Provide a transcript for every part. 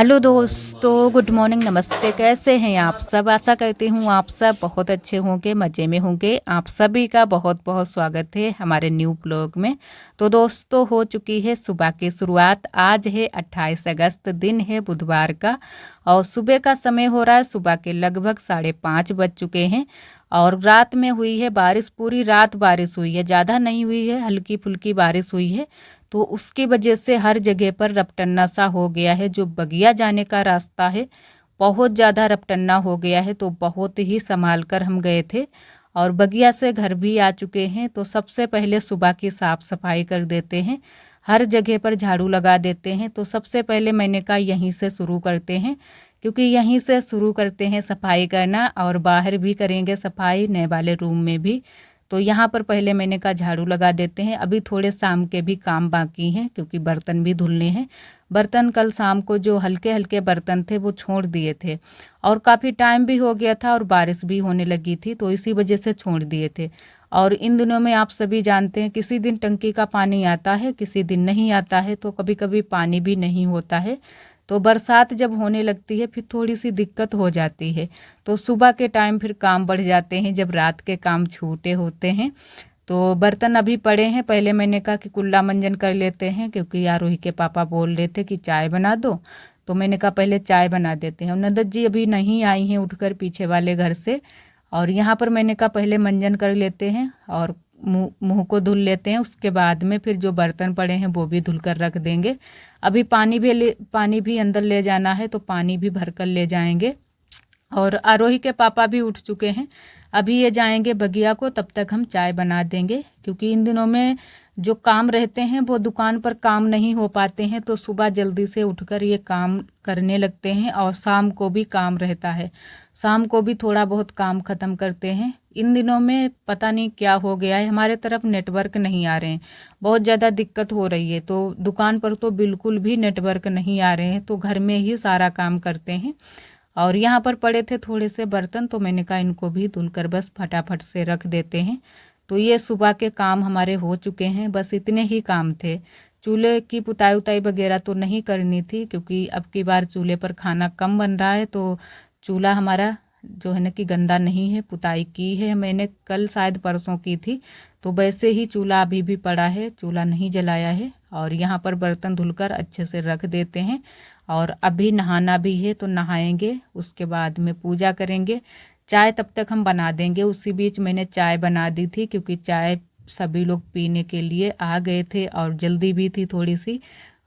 Hello दोस्तों, good morning, नमस्ते। कैसे हैं आप सब? आशा करती हूँ आप सब बहुत अच्छे होंगे, मज़े में होंगे। आप सभी का बहुत बहुत स्वागत है हमारे न्यू ब्लॉग में। तो दोस्तों, हो चुकी है सुबह की शुरुआत। आज है 28 अगस्त, दिन है बुधवार का और सुबह का समय हो रहा है सुबह के लगभग 5:30 बज चुके हैं। और रात में हुई है बारिश, पूरी रात बारिश हुई है, ज़्यादा नहीं हुई है, हल्की फुल्की बारिश हुई है। तो उसकी वजह से हर जगह पर रपटन्ना सा हो गया है। जो बगिया जाने का रास्ता है बहुत ज़्यादा रपटन्ना हो गया है, तो बहुत ही संभाल कर हम गए थे और बगिया से घर भी आ चुके हैं। तो सबसे पहले सुबह की साफ़ सफाई कर देते हैं, हर जगह पर झाड़ू लगा देते हैं। तो सबसे पहले मैंने कहा यहीं से शुरू करते हैं, क्योंकि यहीं से शुरू करते हैं सफाई करना और बाहर भी करेंगे सफाई, नए वाले रूम में भी। तो यहाँ पर पहले मैंने कहा झाड़ू लगा देते हैं। अभी थोड़े शाम के भी काम बाकी हैं, क्योंकि बर्तन भी धुलने हैं। बर्तन कल शाम को जो हल्के हल्के बर्तन थे वो छोड़ दिए थे और काफ़ी टाइम भी हो गया था और बारिश भी होने लगी थी, तो इसी वजह से छोड़ दिए थे। और इन दिनों में आप सभी जानते हैं किसी दिन टंकी का पानी आता है, किसी दिन नहीं आता है, तो कभी कभी पानी भी नहीं होता है। तो बरसात जब होने लगती है फिर थोड़ी सी दिक्कत हो जाती है। तो सुबह के टाइम फिर काम बढ़ जाते हैं जब रात के काम छूटे होते हैं। तो बर्तन अभी पड़े हैं, पहले मैंने कहा कि कुल्ला मंजन कर लेते हैं, क्योंकि आरोही के पापा बोल रहे थे कि चाय बना दो। तो मैंने कहा पहले चाय बना देते हैं। नंदत जी अभी नहीं आई हैं उठकर पीछे वाले घर से, और यहाँ पर मैंने कहा पहले मंजन कर लेते हैं और मुँह को धुल लेते हैं, उसके बाद में फिर जो बर्तन पड़े हैं वो भी धुल कर रख देंगे। अभी पानी भी अंदर ले जाना है, तो पानी भी भर कर ले जाएंगे। और आरोही के पापा भी उठ चुके हैं, अभी ये जाएंगे बगिया को, तब तक हम चाय बना देंगे। क्योंकि इन दिनों में जो काम रहते हैं वो दुकान पर काम नहीं हो पाते हैं, तो सुबह जल्दी से उठकर ये काम करने लगते हैं और शाम को भी काम रहता है, शाम को भी थोड़ा बहुत काम ख़त्म करते हैं। इन दिनों में पता नहीं क्या हो गया है, हमारे तरफ नेटवर्क नहीं आ रहे हैं, बहुत ज़्यादा दिक्कत हो रही है। तो दुकान पर तो बिल्कुल भी नेटवर्क नहीं आ रहे हैं, तो घर में ही सारा काम करते हैं। और यहाँ पर पड़े थे थोड़े से बर्तन, तो मैंने कहा इनको भी धुलकर बस फटाफट से रख देते हैं। तो ये सुबह के काम हमारे हो चुके हैं, बस इतने ही काम थे। चूल्हे की पुताई उताई वगैरह तो नहीं करनी थी, क्योंकि अब की बार चूल्हे पर खाना कम बन रहा है। तो चूल्हा हमारा जो है ना कि गंदा नहीं है, पुताई की है मैंने, कल शायद परसों की थी। तो वैसे ही चूल्हा अभी भी पड़ा है, चूल्हा नहीं जलाया है। और यहाँ पर बर्तन धुलकर अच्छे से रख देते हैं। और अभी नहाना भी है, तो नहाएंगे, उसके बाद में पूजा करेंगे। चाय तब तक हम बना देंगे। उसी बीच मैंने चाय बना दी थी, क्योंकि चाय सभी लोग पीने के लिए आ गए थे और जल्दी भी थी थोड़ी सी।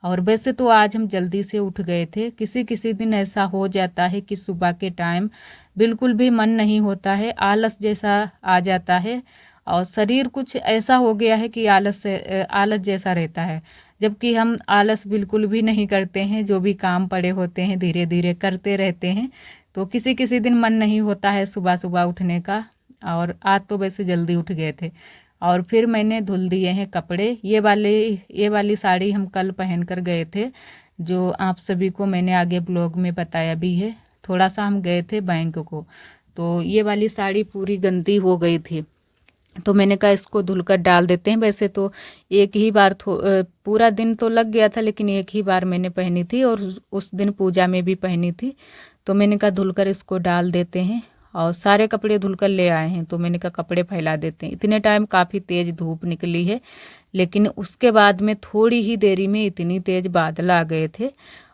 और वैसे तो आज हम जल्दी से उठ गए थे। किसी किसी दिन ऐसा हो जाता है कि सुबह के टाइम बिल्कुल भी मन नहीं होता है, आलस जैसा आ जाता है और शरीर कुछ ऐसा हो गया है कि आलस जैसा रहता है। जबकि हम आलस बिल्कुल भी नहीं करते हैं, जो भी काम पड़े होते हैं धीरे धीरे करते रहते हैं। तो किसी किसी दिन मन नहीं होता है सुबह सुबह उठने का, और आज तो वैसे जल्दी उठ गए थे। और फिर मैंने धुल दिए हैं कपड़े। ये वाली साड़ी हम कल पहन कर गए थे, जो आप सभी को मैंने आगे ब्लॉग में बताया भी है। थोड़ा सा हम गए थे बैंक को, तो ये वाली साड़ी पूरी गंदी हो गई थी, तो मैंने कहा इसको धुलकर डाल देते हैं। वैसे तो एक ही बार पूरा दिन तो लग गया था, लेकिन एक ही बार मैंने पहनी थी और उस दिन पूजा में भी पहनी थी। तो मैंने कहा धुलकर इसको डाल देते हैं, और सारे कपड़े धुलकर ले आए हैं। तो मैंने कहा कपड़े फैला देते हैं। इतने टाइम काफ़ी तेज़ धूप निकली है, लेकिन उसके बाद में थोड़ी ही देरी में इतनी तेज़ बादल आ गए थे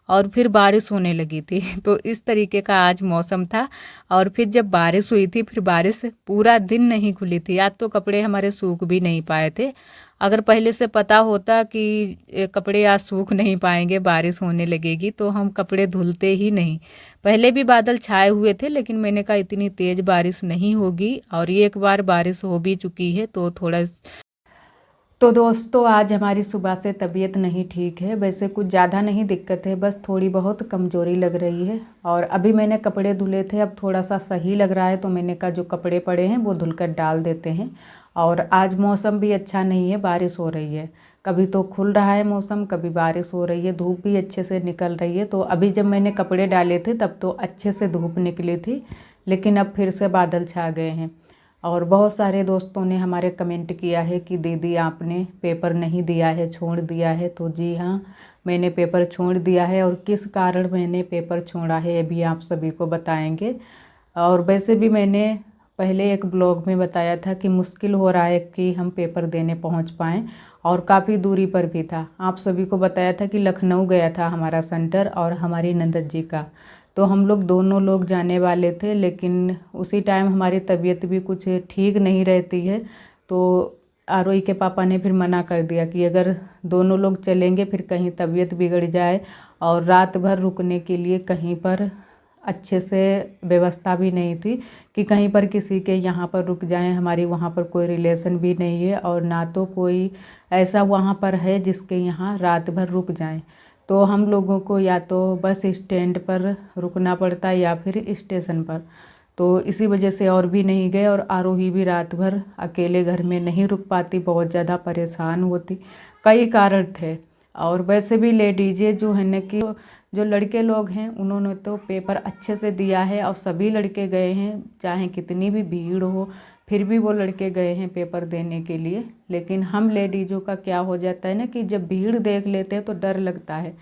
और फिर बारिश होने लगी थी। तो इस तरीके का आज मौसम था। और फिर जब बारिश हुई थी, फिर बारिश पूरा दिन नहीं खुली थी। आज तो कपड़े हमारे सूख भी नहीं पाए थे। अगर पहले से पता होता कि कपड़े आज सूख नहीं पाएंगे, बारिश होने लगेगी, तो हम कपड़े धुलते ही नहीं। पहले भी बादल छाए हुए थे, लेकिन मैंने कहा इतनी तेज़ बारिश नहीं होगी, और एक बार बारिश हो भी चुकी है तो थोड़ा। तो दोस्तों, आज हमारी सुबह से तबीयत नहीं ठीक है। वैसे कुछ ज़्यादा नहीं दिक्कत है, बस थोड़ी बहुत कमज़ोरी लग रही है। और अभी मैंने कपड़े धुले थे, अब थोड़ा सा सही लग रहा है, तो मैंने कहा जो कपड़े पड़े हैं वो धुलकर डाल देते हैं। और आज मौसम भी अच्छा नहीं है, बारिश हो रही है। कभी तो खुल रहा है मौसम, कभी बारिश हो रही है, धूप भी अच्छे से निकल रही है। तो अभी जब मैंने कपड़े डाले थे तब तो अच्छे से धूप निकली थी, लेकिन अब फिर से बादल छा गए हैं। और बहुत सारे दोस्तों ने हमारे कमेंट किया है कि दीदी आपने पेपर नहीं दिया है, छोड़ दिया है। तो जी हाँ, मैंने पेपर छोड़ दिया है और किस कारण मैंने पेपर छोड़ा है ये भी आप सभी को बताएंगे। और वैसे भी मैंने पहले एक ब्लॉग में बताया था कि मुश्किल हो रहा है कि हम पेपर देने पहुंच पाएँ और काफ़ी दूरी पर भी था। आप सभी को बताया था कि लखनऊ गया था हमारा सेंटर और हमारी नंदत जी का। तो हम लोग दोनों लोग जाने वाले थे, लेकिन उसी टाइम हमारी तबीयत भी कुछ ठीक नहीं रहती है। तो आरोही के पापा ने फिर मना कर दिया कि अगर दोनों लोग चलेंगे फिर कहीं तबीयत बिगड़ जाए, और रात भर रुकने के लिए कहीं पर अच्छे से व्यवस्था भी नहीं थी कि कहीं पर किसी के यहाँ पर रुक जाएं। हमारी वहाँ पर कोई रिलेशन भी नहीं है और ना तो कोई ऐसा वहाँ पर है जिसके यहाँ रात भर रुक जाएं। तो हम लोगों को या तो बस स्टैंड पर रुकना पड़ता है या फिर स्टेशन पर। तो इसी वजह से और भी नहीं गए, और आरोही भी रात भर अकेले घर में नहीं रुक पाती, बहुत ज़्यादा परेशान होती। कई कारण थे। और वैसे भी लेडीज़ें जो है न कि जो लड़के लोग हैं उन्होंने तो पेपर अच्छे से दिया है और सभी लड़के गए हैं, चाहे कितनी भी भीड़ हो फिर भी वो लड़के गए हैं पेपर देने के लिए। लेकिन हम लेडीज़ों का क्या हो जाता है ना कि जब भीड़ देख लेते हैं तो डर लगता है,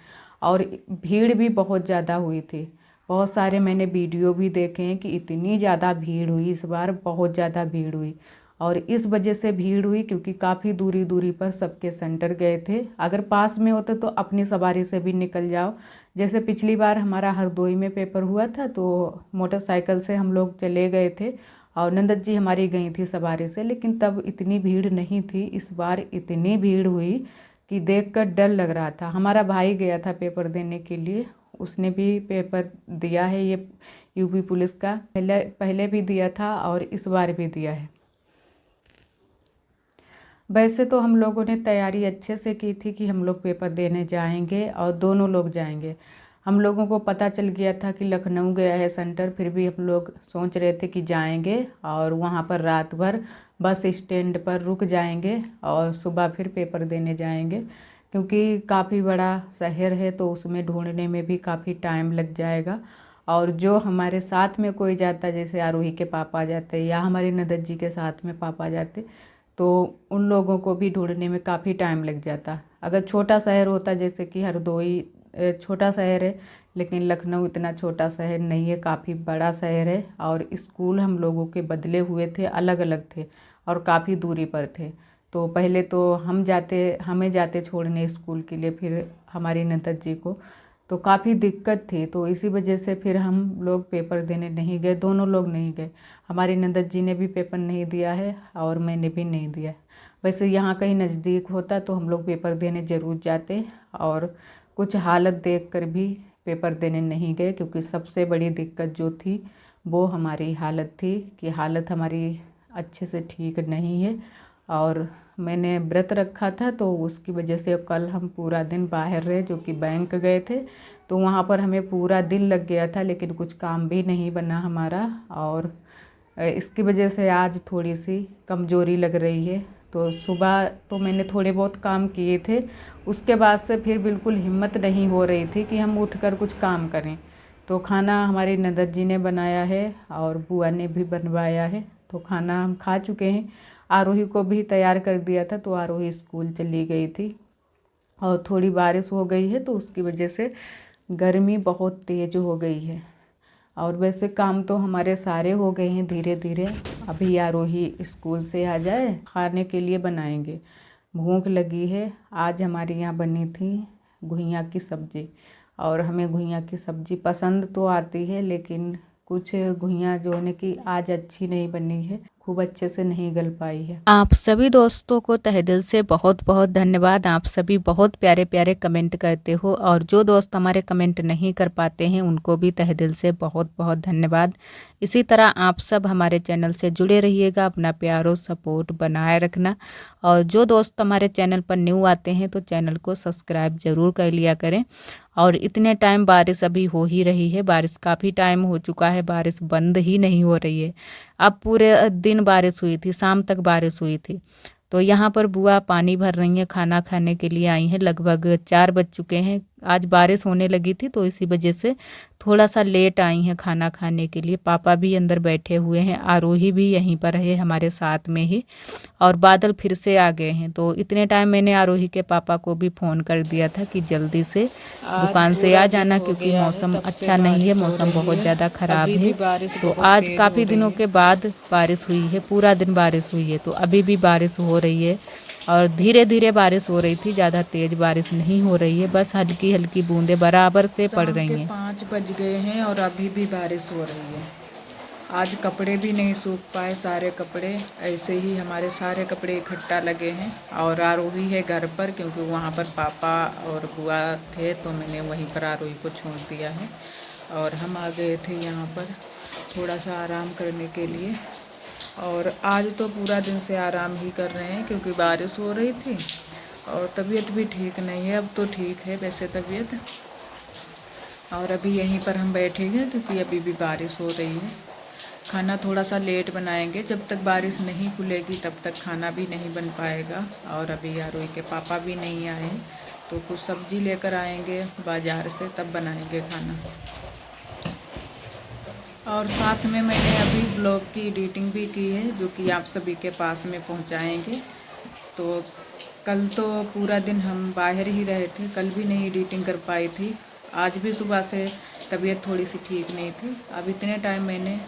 और भीड़ भी बहुत ज़्यादा हुई थी। बहुत सारे मैंने वीडियो भी देखे हैं कि इतनी ज़्यादा भीड़ हुई, इस बार बहुत ज़्यादा भीड़ हुई। और इस वजह से भीड़ हुई क्योंकि काफ़ी दूरी दूरी पर सबके सेंटर गए थे। अगर पास में होते तो अपनी सवारी से भी निकल जाओ। जैसे पिछली बार हमारा हरदोई में पेपर हुआ था तो मोटरसाइकिल से हम लोग चले गए थे और नंदत जी हमारी गई थी सवारी से, लेकिन तब इतनी भीड़ नहीं थी। इस बार इतनी भीड़ हुई कि देखकर डर लग रहा था। हमारा भाई गया था पेपर देने के लिए, उसने भी पेपर दिया है ये यूपी पुलिस का, पहले भी दिया था और इस बार भी दिया है। वैसे तो हम लोगों ने तैयारी अच्छे से की थी कि हम लोग पेपर देने जाएंगे और दोनों लोग जाएंगे। हम लोगों को पता चल गया था कि लखनऊ गया है सेंटर, फिर भी हम लोग सोच रहे थे कि जाएंगे और वहाँ पर रात भर बस स्टैंड पर रुक जाएंगे और सुबह फिर पेपर देने जाएंगे, क्योंकि काफ़ी बड़ा शहर है तो उसमें ढूंढने में भी काफ़ी टाइम लग जाएगा। और जो हमारे साथ में कोई जाता, जैसे आरोही के पापा जाते या हमारी नंदत जी के साथ में पापा जाते, तो उन लोगों को भी ढूंढने में काफ़ी टाइम लग जाता। अगर छोटा शहर होता जैसे कि हरदोई छोटा शहर है, लेकिन लखनऊ इतना छोटा शहर नहीं है, काफ़ी बड़ा शहर है। और स्कूल हम लोगों के बदले हुए थे, अलग अलग थे और काफ़ी दूरी पर थे। तो पहले तो हमें जाते छोड़ने स्कूल के लिए, फिर हमारी नंदत जी को, तो काफ़ी दिक्कत थी। तो इसी वजह से फिर हम लोग पेपर देने नहीं गए, दोनों लोग नहीं गए। हमारी नंदत जी ने भी पेपर नहीं दिया है और मैंने भी नहीं दिया। वैसे यहाँ कहीं नज़दीक होता तो हम लोग पेपर देने ज़रूर जाते, और कुछ हालत देखकर भी पेपर देने नहीं गए, क्योंकि सबसे बड़ी दिक्कत जो थी वो हमारी हालत थी कि हालत हमारी अच्छे से ठीक नहीं है। और मैंने व्रत रखा था तो उसकी वजह से कल हम पूरा दिन बाहर रहे, जो कि बैंक गए थे, तो वहाँ पर हमें पूरा दिन लग गया था, लेकिन कुछ काम भी नहीं बना हमारा। और इसकी वजह से आज थोड़ी सी कमज़ोरी लग रही है। तो सुबह तो मैंने थोड़े बहुत काम किए थे, उसके बाद से फिर बिल्कुल हिम्मत नहीं हो रही थी कि हम उठकर कुछ काम करें। तो खाना हमारी नंदत जी ने बनाया है और बुआ ने भी बनवाया है, तो खाना हम खा चुके हैं। आरोही को भी तैयार कर दिया था, तो आरोही स्कूल चली गई थी। और थोड़ी बारिश हो गई है तो उसकी वजह से गर्मी बहुत तेज़ हो गई है। और वैसे काम तो हमारे सारे हो गए हैं धीरे धीरे। अभी आरोही स्कूल से आ जाए, खाने के लिए बनाएंगे। भूख लगी है। आज हमारे यहाँ बनी थी घुइयाँ की सब्ज़ी, और हमें घुइयाँ की सब्ज़ी पसंद तो आती है, लेकिन कुछ घुइयाँ जो है कि आज अच्छी नहीं बनी है, खूब अच्छे से नहीं गल पाई है। आप सभी दोस्तों को तहे दिल से बहुत बहुत धन्यवाद। आप सभी बहुत प्यारे प्यारे कमेंट करते हो, और जो दोस्त हमारे कमेंट नहीं कर पाते हैं उनको भी तहे दिल से बहुत बहुत धन्यवाद। इसी तरह आप सब हमारे चैनल से जुड़े रहिएगा, अपना प्यार और सपोर्ट बनाए रखना। और जो दोस्त हमारे चैनल पर न्यू आते हैं तो चैनल को सब्सक्राइब ज़रूर कर लिया करें। और इतने टाइम बारिश अभी हो ही रही है, बारिश काफ़ी टाइम हो चुका है, बारिश बंद ही नहीं हो रही है। अब पूरे दिन बारिश हुई थी, शाम तक बारिश हुई थी। तो यहाँ पर बुआ पानी भर रही हैं, खाना खाने के लिए आई हैं। लगभग 4 बज चुके हैं। आज बारिश होने लगी थी तो इसी वजह से थोड़ा सा लेट आई हैं खाना खाने के लिए। पापा भी अंदर बैठे हुए हैं, आरोही भी यहीं पर है हमारे साथ में ही। और बादल फिर से आ गए हैं, तो इतने टाइम मैंने आरोही के पापा को भी फ़ोन कर दिया था कि जल्दी से दुकान से आ जाना, क्योंकि मौसम अच्छा नहीं है, मौसम बहुत ज़्यादा ख़राब है। तो आज काफ़ी दिनों के बाद बारिश हुई है, पूरा दिन बारिश हुई है, तो अभी भी बारिश हो रही है। और धीरे धीरे बारिश हो रही थी, ज़्यादा तेज़ बारिश नहीं हो रही है, बस हल्की हल्की बूंदें बराबर से पड़ रही हैं। 5 बज गए हैं और अभी भी बारिश हो रही है। आज कपड़े भी नहीं सूख पाए, सारे कपड़े ऐसे ही, हमारे सारे कपड़े इकट्ठा लगे हैं। और आरोही है घर पर, क्योंकि वहाँ पर पापा और बुआ थे, तो मैंने वहीं पर आरोही को छोड़ दिया है। और हम आ गए थे यहाँ पर थोड़ा सा आराम करने के लिए। और आज तो पूरा दिन से आराम ही कर रहे हैं, क्योंकि बारिश हो रही थी और तबीयत भी ठीक नहीं है। अब तो ठीक है वैसे तबीयत। और अभी यहीं पर हम बैठे हैं, क्योंकि अभी भी बारिश हो रही है। खाना थोड़ा सा लेट बनाएंगे, जब तक बारिश नहीं खुलेगी तब तक खाना भी नहीं बन पाएगा। और अभी आरोही के पापा भी नहीं आए, तो कुछ सब्जी लेकर आएंगे बाज़ार से, तब बनाएंगे खाना। और साथ में मैंने अभी ब्लॉग की एडिटिंग भी की है, जो कि आप सभी के पास में पहुंचाएंगे। तो कल तो पूरा दिन हम बाहर ही रहे थे, कल भी नहीं एडिटिंग कर पाई थी। आज भी सुबह से तबीयत थोड़ी सी ठीक नहीं थी। अब इतने टाइम मैंने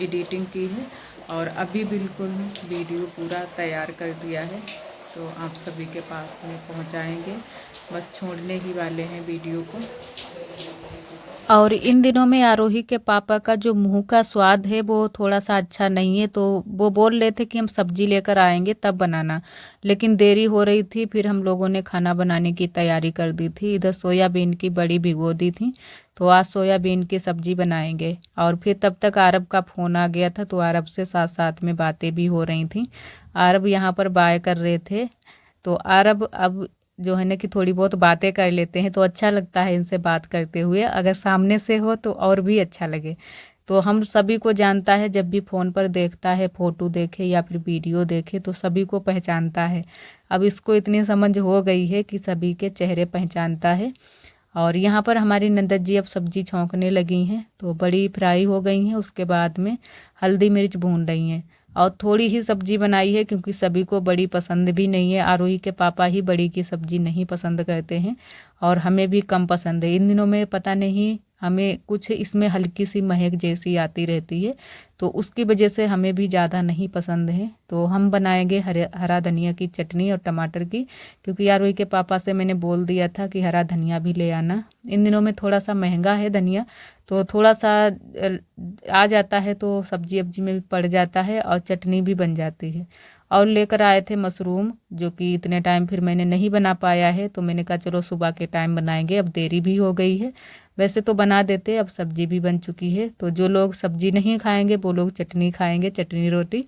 एडिटिंग की है और अभी बिल्कुल वीडियो पूरा तैयार कर दिया है, तो आप सभी के पास में पहुंचाएंगे। बस छोड़ने ही वाले हैं वीडियो को। और इन दिनों में आरोही के पापा का जो मुंह का स्वाद है वो थोड़ा सा अच्छा नहीं है, तो वो बोल रहे थे कि हम सब्जी लेकर आएंगे तब बनाना, लेकिन देरी हो रही थी। फिर हम लोगों ने खाना बनाने की तैयारी कर दी थी। इधर सोयाबीन की बड़ी भिगो दी थी, तो आज सोयाबीन की सब्जी बनाएंगे। और फिर तब तक आरब का फ़ोन आ गया था, तो आरब से साथ साथ में बातें भी हो रही थी। आरब यहाँ पर बाय कर रहे थे, तो आरब अब जो है ना कि थोड़ी बहुत बातें कर लेते हैं, तो अच्छा लगता है इनसे बात करते हुए। अगर सामने से हो तो और भी अच्छा लगे। तो हम सभी को जानता है, जब भी फ़ोन पर देखता है, फ़ोटो देखे या फिर वीडियो देखे, तो सभी को पहचानता है। अब इसको इतनी समझ हो गई है कि सभी के चेहरे पहचानता है। और यहाँ पर हमारी नंदत जी अब सब्जी छौंकने लगी हैं, तो बड़ी फ्राई हो गई हैं, उसके बाद में हल्दी मिर्च भून रही हैं। और थोड़ी ही सब्जी बनाई है, क्योंकि सभी को बड़ी पसंद भी नहीं है। आरोही के पापा ही बड़ी की सब्जी नहीं पसंद करते हैं और हमें भी कम पसंद है। इन दिनों में पता नहीं हमें कुछ इसमें हल्की सी महक जैसी आती रहती है, तो उसकी वजह से हमें भी ज़्यादा नहीं पसंद है। तो हम बनाएंगे हरा धनिया की चटनी और टमाटर की, क्योंकि आरोही के पापा से मैंने बोल दिया था कि हरा धनिया भी ले आना। इन दिनों में थोड़ा सा महंगा है धनिया, तो थोड़ा सा आ जाता है तो सब्जी वब्जी में भी पड़ जाता है और चटनी भी बन जाती है। और लेकर आए थे मशरूम, जो कि इतने टाइम फिर मैंने नहीं बना पाया है, तो मैंने कहा चलो सुबह के टाइम बनाएंगे, अब देरी भी हो गई है। वैसे तो बना देते, अब सब्जी भी बन चुकी है, तो जो लोग सब्जी नहीं खाएंगे वो लोग चटनी खाएंगे, चटनी रोटी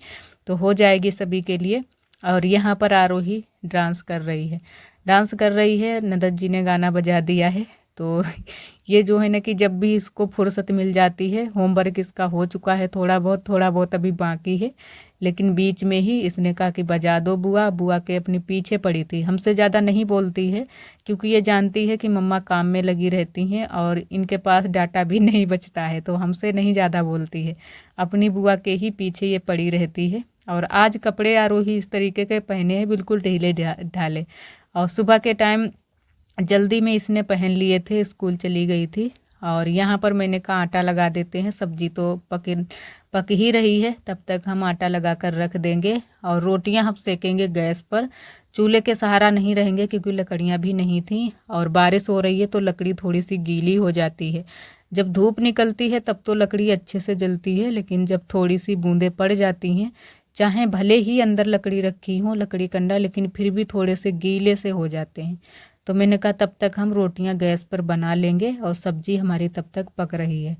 तो हो जाएगी सभी के लिए। और यहाँ पर आरोही डांस कर रही है, नंदत जी ने गाना बजा दिया है। तो ये जो है ना कि जब भी इसको फुर्सत मिल जाती है, होमवर्क इसका हो चुका है थोड़ा बहुत अभी बाकी है, लेकिन बीच में ही इसने कहा कि बजा दो बुआ। बुआ के अपने पीछे पड़ी थी, हमसे ज़्यादा नहीं बोलती है, क्योंकि ये जानती है कि मम्मा काम में लगी रहती हैं और इनके पास डाटा भी नहीं बचता है, तो हमसे नहीं ज़्यादा बोलती है। अपनी बुआ के ही पीछे ये पड़ी रहती है। और आज कपड़े आरोही इस तरीके के पहने हैं, बिल्कुल ढीले ढाले। और सुबह के टाइम जल्दी में इसने पहन लिए थे, स्कूल चली गई थी। और यहाँ पर मैंने कहा आटा लगा देते हैं, सब्जी तो पक ही रही है, तब तक हम आटा लगा कर रख देंगे। और रोटियां हम सेकेंगे गैस पर, चूल्हे के सहारा नहीं रहेंगे, क्योंकि लकड़ियाँ भी नहीं थी और बारिश हो रही है, तो लकड़ी थोड़ी सी गीली हो जाती है। जब धूप निकलती है तब तो लकड़ी अच्छे से जलती है, लेकिन जब थोड़ी सी बूंदें पड़ जाती हैं, चाहे भले ही अंदर लकड़ी रखी हो, लकड़ी कंडा, लेकिन फिर भी थोड़े से गीले से हो जाते हैं। तो मैंने कहा तब तक हम रोटियां गैस पर बना लेंगे और सब्जी हमारी तब तक पक रही है।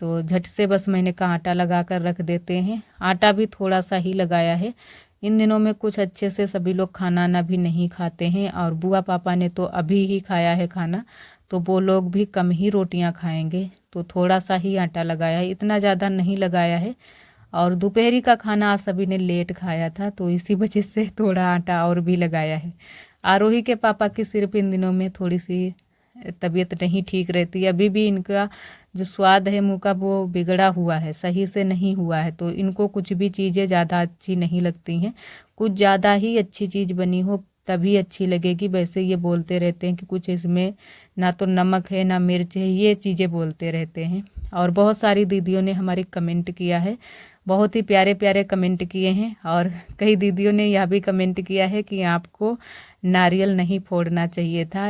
तो झट से बस मैंने कहा आटा लगा कर रख देते हैं। आटा भी थोड़ा सा ही लगाया है, इन दिनों में कुछ अच्छे से सभी लोग खाना ना भी नहीं खाते हैं, और बुआ पापा ने तो अभी ही खाया है खाना, तो वो लोग भी कम ही रोटियां खाएंगे, तो थोड़ा सा ही आटा लगाया है, इतना ज़्यादा नहीं लगाया है। और दोपहरी का खाना आज सभी ने लेट खाया था, तो इसी वजह से थोड़ा आटा और भी लगाया है। आरोही के पापा की सिर्फ इन दिनों में थोड़ी सी तबीयत नहीं ठीक रहती। अभी भी इनका जो स्वाद है मुँह का वो बिगड़ा हुआ है, सही से नहीं हुआ है। तो इनको कुछ भी चीज़ें ज़्यादा अच्छी नहीं लगती हैं, कुछ ज़्यादा ही अच्छी चीज़ बनी हो तभी अच्छी लगेगी। वैसे ये बोलते रहते हैं कि कुछ इसमें ना तो नमक है ना मिर्च है, ये चीज़ें बोलते रहते हैं। और बहुत सारी दीदियों ने हमारी कमेंट किया है, बहुत ही प्यारे प्यारे कमेंट किए हैं। और कई दीदियों ने यह भी कमेंट किया है कि आपको नारियल नहीं फोड़ना चाहिए था,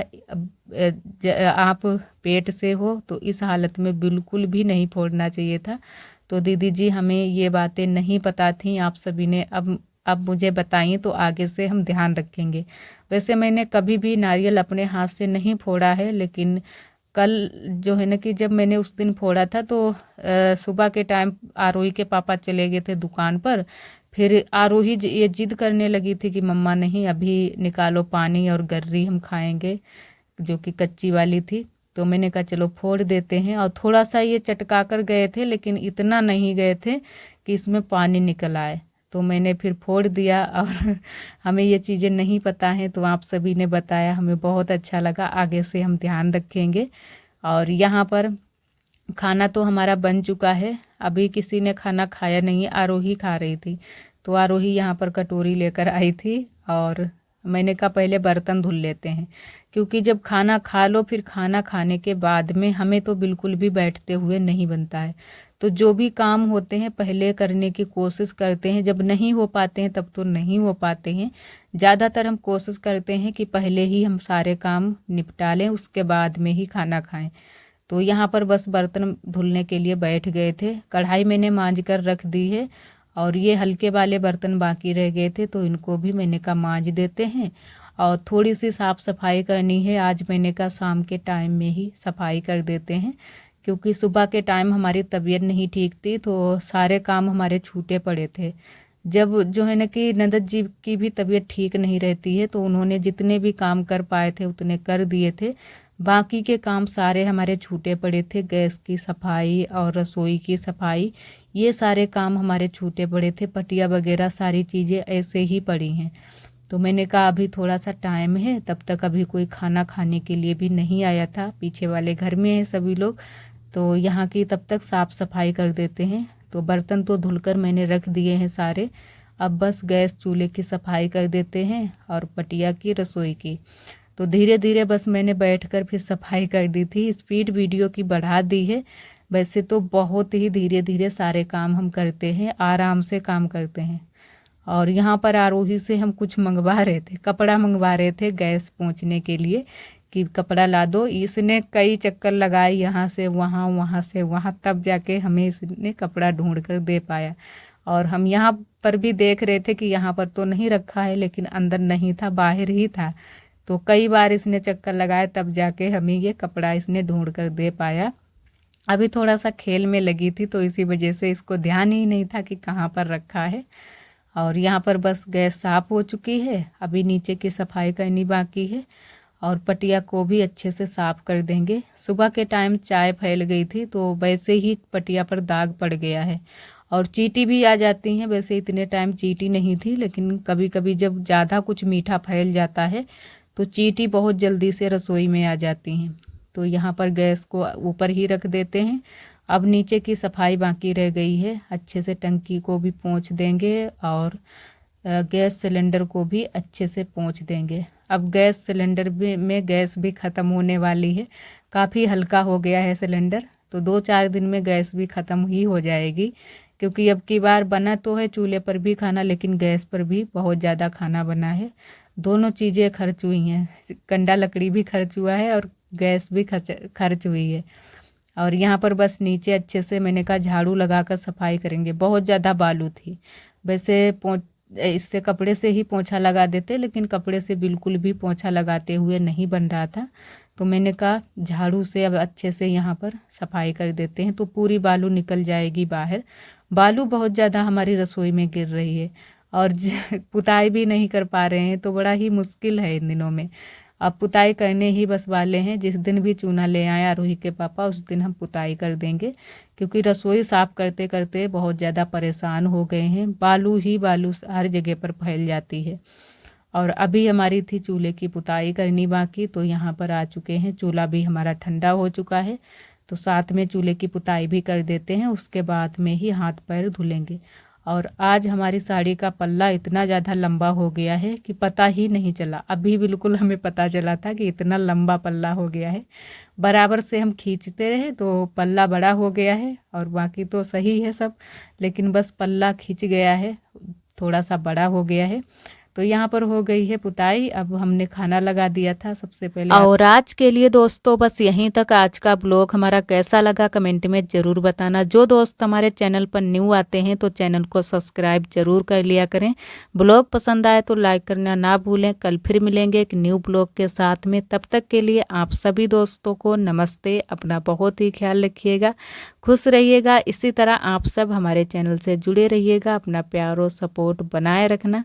आप पेट से हो तो इस हालत में बिल्कुल भी नहीं फोड़ना चाहिए था। तो दीदी जी हमें ये बातें नहीं पता थी, आप सभी ने अब मुझे बताइए तो आगे से हम ध्यान रखेंगे। वैसे मैंने कभी भी नारियल अपने हाथ से नहीं फोड़ा है, लेकिन कल जो है ना कि जब मैंने उस दिन फोड़ा था तो सुबह के टाइम आरोही के पापा चले गए थे दुकान पर। फिर आरोही ये जिद करने लगी थी कि मम्मा नहीं, अभी निकालो पानी और गर्री हम खाएंगे, जो कि कच्ची वाली थी। तो मैंने कहा चलो फोड़ देते हैं। और थोड़ा सा ये चटका कर गए थे, लेकिन इतना नहीं गए थे कि इसमें पानी निकल आए। तो मैंने फिर फोड़ दिया। और हमें ये चीज़ें नहीं पता हैं, तो आप सभी ने बताया, हमें बहुत अच्छा लगा। आगे से हम ध्यान रखेंगे। और यहाँ पर खाना तो हमारा बन चुका है, अभी किसी ने खाना खाया नहीं है, आरोही खा रही थी। तो आरोही यहाँ पर कटोरी लेकर आई थी और मैंने कहा पहले बर्तन धुल लेते हैं, क्योंकि जब खाना खा लो फिर खाना खाने के बाद में हमें तो बिल्कुल भी बैठते हुए नहीं बनता है। तो जो भी काम होते हैं पहले करने की कोशिश करते हैं, जब नहीं हो पाते हैं तब तो नहीं हो पाते हैं। ज़्यादातर हम कोशिश करते हैं कि पहले ही हम सारे काम निपटा लें, उसके बाद में ही खाना खाएं। तो यहाँ पर बस बर्तन धुलने के लिए बैठ गए थे। कढ़ाई मैंने मांज कर रख दी है और ये हल्के वाले बर्तन बाकी रह गए थे, तो इनको भी मैंने कहा मांज देते हैं। और थोड़ी सी साफ़ सफाई करनी है, आज मैंने कहा शाम के टाइम में ही सफाई कर देते हैं, क्योंकि सुबह के टाइम हमारी तबीयत नहीं ठीक थी तो सारे काम हमारे छूटे पड़े थे। जब जो है ना कि नंदत जी की भी तबीयत ठीक नहीं रहती है, तो उन्होंने जितने भी काम कर पाए थे उतने कर दिए थे, बाकी के काम सारे हमारे छूटे पड़े थे। गैस की सफाई और रसोई की सफाई, ये सारे काम हमारे छूटे पड़े थे। पटिया वगैरह सारी चीज़ें ऐसे ही पड़ी हैं। तो मैंने कहा अभी थोड़ा सा टाइम है, तब तक अभी कोई खाना खाने के लिए भी नहीं आया था, पीछे वाले घर में है सभी लोग, तो यहाँ की तब तक साफ़ सफाई कर देते हैं। तो बर्तन तो धुलकर मैंने रख दिए हैं सारे, अब बस गैस चूल्हे की सफाई कर देते हैं और पटिया की, रसोई की। तो धीरे धीरे बस मैंने बैठकर फिर सफाई कर दी थी, स्पीड वीडियो की बढ़ा दी है। वैसे तो बहुत ही धीरे धीरे सारे काम हम करते हैं, आराम से काम करते हैं। और यहाँ पर आरोही से हम कुछ मंगवा रहे थे, कपड़ा मंगवा रहे थे गैस पहुँचने के लिए, कि कपड़ा ला दो। इसने कई चक्कर लगाए, यहाँ से वहाँ, वहाँ से वहाँ, तब जाके हमें इसने कपड़ा ढूंढ कर दे पाया। और हम यहाँ पर भी देख रहे थे कि यहाँ पर तो नहीं रखा है, लेकिन अंदर नहीं था, बाहर ही था। तो कई बार इसने चक्कर लगाए, तब जाके हमें ये कपड़ा इसने ढूंढ कर दे पाया। अभी थोड़ा सा खेल में लगी थी, तो इसी वजह से इसको ध्यान ही नहीं था कि कहाँ पर रखा है। और यहाँ पर बस गैस साफ़ हो चुकी है, अभी नीचे की सफाई करनी बाकी है और पटिया को भी अच्छे से साफ़ कर देंगे। सुबह के टाइम चाय फैल गई थी, तो वैसे ही पटिया पर दाग पड़ गया है और चींटी भी आ जाती हैं। वैसे इतने टाइम चींटी नहीं थी, लेकिन कभी कभी जब ज़्यादा कुछ मीठा फैल जाता है तो चींटी बहुत जल्दी से रसोई में आ जाती हैं। तो यहाँ पर गैस को ऊपर ही रख देते हैं। अब नीचे की सफाई बाकी रह गई है, अच्छे से टंकी को भी पोंछ देंगे और गैस सिलेंडर को भी अच्छे से पोंछ देंगे। अब गैस सिलेंडर में गैस भी ख़त्म होने वाली है, काफ़ी हल्का हो गया है सिलेंडर, तो 2-4 दिन में गैस भी ख़त्म ही हो जाएगी। क्योंकि अब की बार बना तो है चूल्हे पर भी खाना, लेकिन गैस पर भी बहुत ज़्यादा खाना बना है। दोनों चीज़ें खर्च हुई हैं, कंडा लकड़ी भी खर्च हुआ है और गैस भी खर्च हुई है। और यहाँ पर बस नीचे अच्छे से मैंने कहा झाड़ू लगाकर सफाई करेंगे, बहुत ज़्यादा बालू थी। वैसे इससे कपड़े से ही पोंछा लगा देते, लेकिन कपड़े से बिल्कुल भी पोंछा लगाते हुए नहीं बन रहा था, तो मैंने कहा झाड़ू से अब अच्छे से यहाँ पर सफाई कर देते हैं, तो पूरी बालू निकल जाएगी बाहर। बालू बहुत ज़्यादा हमारी रसोई में गिर रही है और पुताई भी नहीं कर पा रहे हैं, तो बड़ा ही मुश्किल है इन दिनों में। अब पुताई करने ही बस वाले हैं, जिस दिन भी चूना ले आए आरोही के पापा उस दिन हम पुताई कर देंगे, क्योंकि रसोई साफ़ करते करते बहुत ज़्यादा परेशान हो गए हैं, बालू ही बालू हर जगह पर फैल जाती है। और अभी हमारी थी चूल्हे की पुताई करनी बाकी, तो यहाँ पर आ चुके हैं। चूल्हा भी हमारा ठंडा हो चुका है, तो साथ में चूल्हे की पुताई भी कर देते हैं, उसके बाद में ही हाथ पैर धुलेंगे। और आज हमारी साड़ी का पल्ला इतना ज़्यादा लंबा हो गया है कि पता ही नहीं चला। अभी बिल्कुल हमें पता चला था कि इतना लंबा पल्ला हो गया है। बराबर से हम खींचते रहे तो पल्ला बड़ा हो गया है, और बाकी तो सही है सब, लेकिन बस पल्ला खिंच गया है, थोड़ा सा बड़ा हो गया है। तो यहाँ पर हो गई है पुताई। अब हमने खाना लगा दिया था सबसे पहले। और आज के लिए दोस्तों बस यहीं तक। आज का ब्लॉग हमारा कैसा लगा कमेंट में ज़रूर बताना। जो दोस्त हमारे चैनल पर न्यू आते हैं तो चैनल को सब्सक्राइब जरूर कर लिया करें। ब्लॉग पसंद आए तो लाइक करना ना भूलें। कल फिर मिलेंगे एक न्यू ब्लॉग के साथ में। तब तक के लिए आप सभी दोस्तों को नमस्ते। अपना बहुत ही ख्याल रखिएगा, खुश रहिएगा। इसी तरह आप सब हमारे चैनल से जुड़े रहिएगा। अपना प्यार और सपोर्ट बनाए रखना।